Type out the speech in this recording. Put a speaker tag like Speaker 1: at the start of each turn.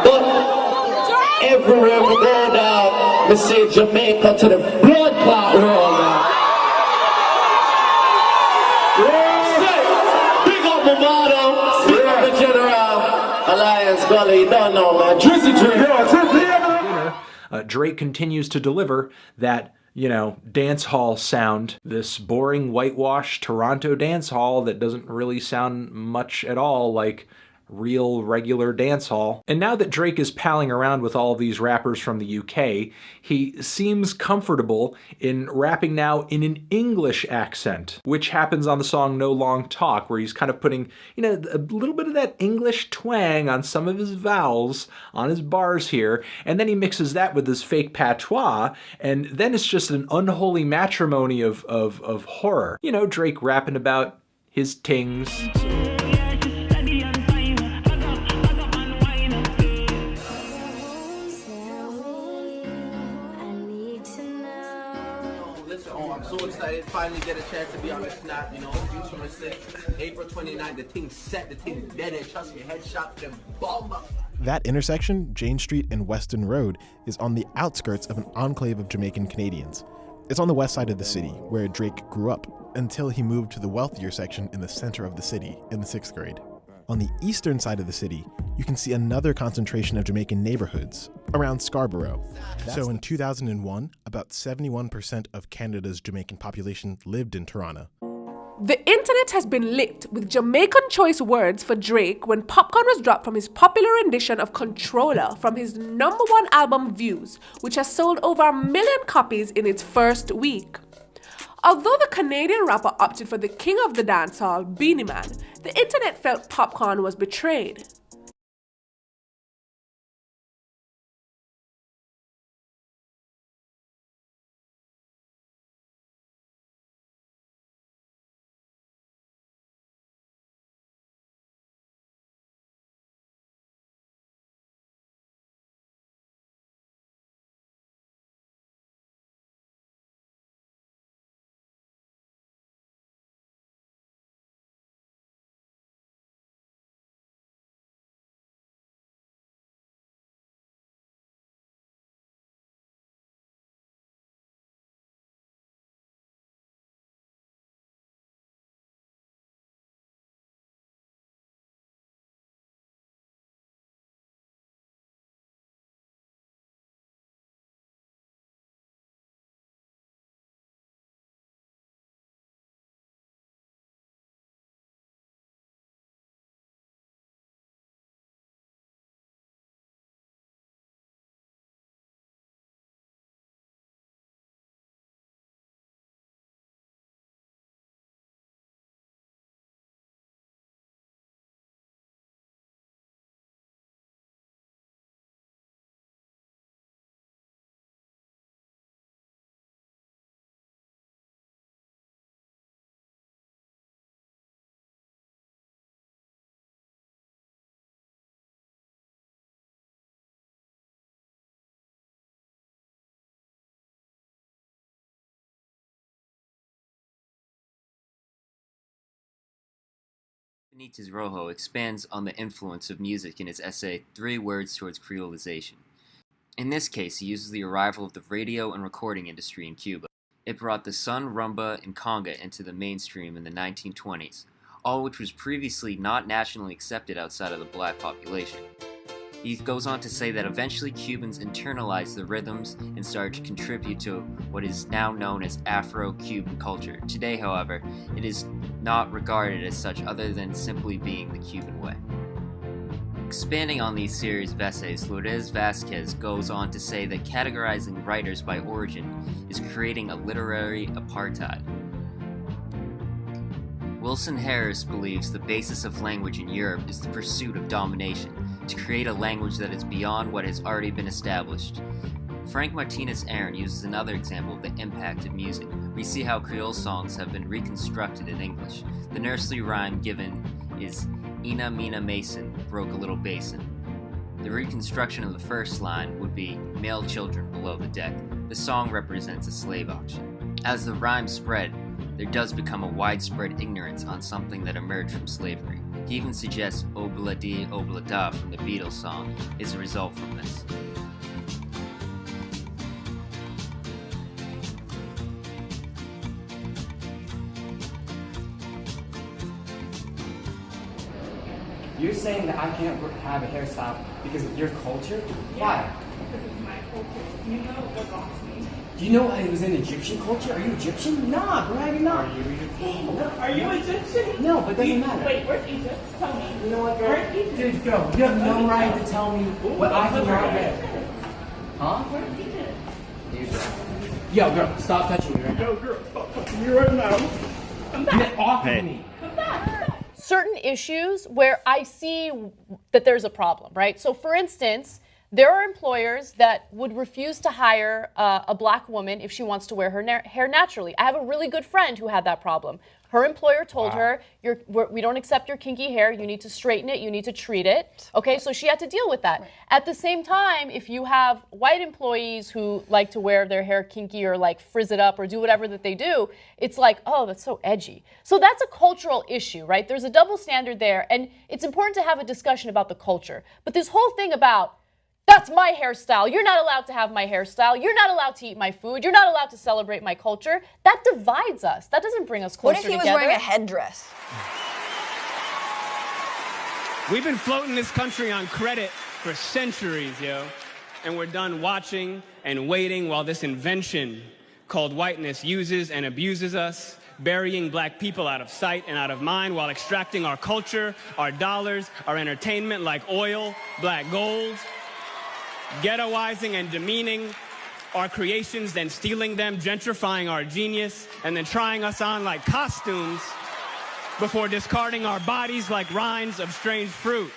Speaker 1: But everywhere we go now, we say Jamaica to the blood clot world now. Big up my motto, big up the general, Alliance Gully, you don't know, man. Drizzy
Speaker 2: Drake continues to deliver that, dance hall sound, this boring whitewash Toronto dance hall that doesn't really sound much at all like real regular dance hall. And now that Drake is palling around with all of these rappers from the UK, he seems comfortable in rapping now in an English accent, which happens on the song No Long Talk, where he's kind of putting, a little bit of that English twang on some of his vowels on his bars here, and then he mixes that with his fake patois, and then it's just an unholy matrimony of horror. Drake rapping about his tings.
Speaker 3: I'm so excited to finally get a chance to be on the snap, Juice from the six. April 29th, the thing's set, the thing's dead, and trust me, headshot to them bomb up.
Speaker 4: That intersection, Jane Street and Weston Road, is on the outskirts of an enclave of Jamaican Canadians. It's on the west side of the city, where Drake grew up, until he moved to the wealthier section in the center of the city in the 6th grade. On the eastern side of the city, you can see another concentration of Jamaican neighborhoods, around Scarborough. So in 2001, about 71% of Canada's Jamaican population lived in Toronto.
Speaker 5: The internet has been lit with Jamaican choice words for Drake when Popcorn was dropped from his popular rendition of Controller from his #1 album Views, which has sold over 1 million copies in its first week. Although the Canadian rapper opted for the king of the dancehall, Beenie Man, the internet felt Popcorn was betrayed.
Speaker 6: Benitez Rojo expands on the influence of music in his essay 3 Words Towards Creolization. In this case, he uses the arrival of the radio and recording industry in Cuba. It brought the son, rumba, and conga into the mainstream in the 1920s, all which was previously not nationally accepted outside of the black population. He goes on to say that eventually Cubans internalized the rhythms and started to contribute to what is now known as Afro-Cuban culture. Today, however, it is not regarded as such other than simply being the Cuban way. Expanding on these series of essays, Lourdes Vasquez goes on to say that categorizing writers by origin is creating a literary apartheid. Wilson Harris believes the basis of language in Europe is the pursuit of domination, to create a language that is beyond what has already been established. Frank Martinez-Aaron uses another example of the impact of music. We see how Creole songs have been reconstructed in English. The nursery rhyme given is Ina Mina Mason broke a little basin. The reconstruction of the first line would be male children below the deck. The song represents a slave auction. As the rhyme spread, there does become a widespread ignorance on something that emerged from slavery. He even suggests Obla Di Obla Da from the Beatles song is a result from this.
Speaker 7: You're saying that I can't have a hairstyle because of your culture? Why?
Speaker 8: Because it's my culture. You know what box me.
Speaker 7: Do you know it was an Egyptian culture? Are you Egyptian? Nah, bro, you're not.
Speaker 8: Are you Egyptian?
Speaker 7: No, but it doesn't matter.
Speaker 8: Wait, where's Egypt? Tell me.
Speaker 7: You know what, girl?
Speaker 8: Where's Egypt?
Speaker 7: Dude, girl, you have no right to tell me what I can wear. Huh?
Speaker 8: Where's Egypt?
Speaker 7: Yo, girl, stop touching me right now.
Speaker 8: Yo, girl, stop touching me right now. Come back.
Speaker 7: Get off of me.
Speaker 8: Come back.
Speaker 9: Certain issues where I see that there's a problem, right? So for instance, there are employers that would refuse to hire a black woman if she wants to wear her hair naturally. I have a really good friend who had that problem. Her employer told her, we don't accept your kinky hair, you need to straighten it, you need to treat it. Okay, so she had to deal with that. Right. At the same time, if you have white employees who like to wear their hair kinky or like frizz it up or do whatever that they do, it's like, oh, that's so edgy. So that's a cultural issue, right? There's a double standard there, and it's important to have a discussion about the culture. But this whole thing about, that's my hairstyle. You're not allowed to have my hairstyle. You're not allowed to eat my food. You're not allowed to celebrate my culture. That divides us. That doesn't bring us closer together.
Speaker 10: What if he was wearing a headdress?
Speaker 11: We've been floating this country on credit for centuries, yo. And we're done watching and waiting while this invention called whiteness uses and abuses us, burying black people out of sight and out of mind while extracting our culture, our dollars, our entertainment like oil, black gold, ghettoizing and demeaning our creations, then stealing them, gentrifying our genius, and then trying us on like costumes before discarding our bodies like rinds of strange fruit.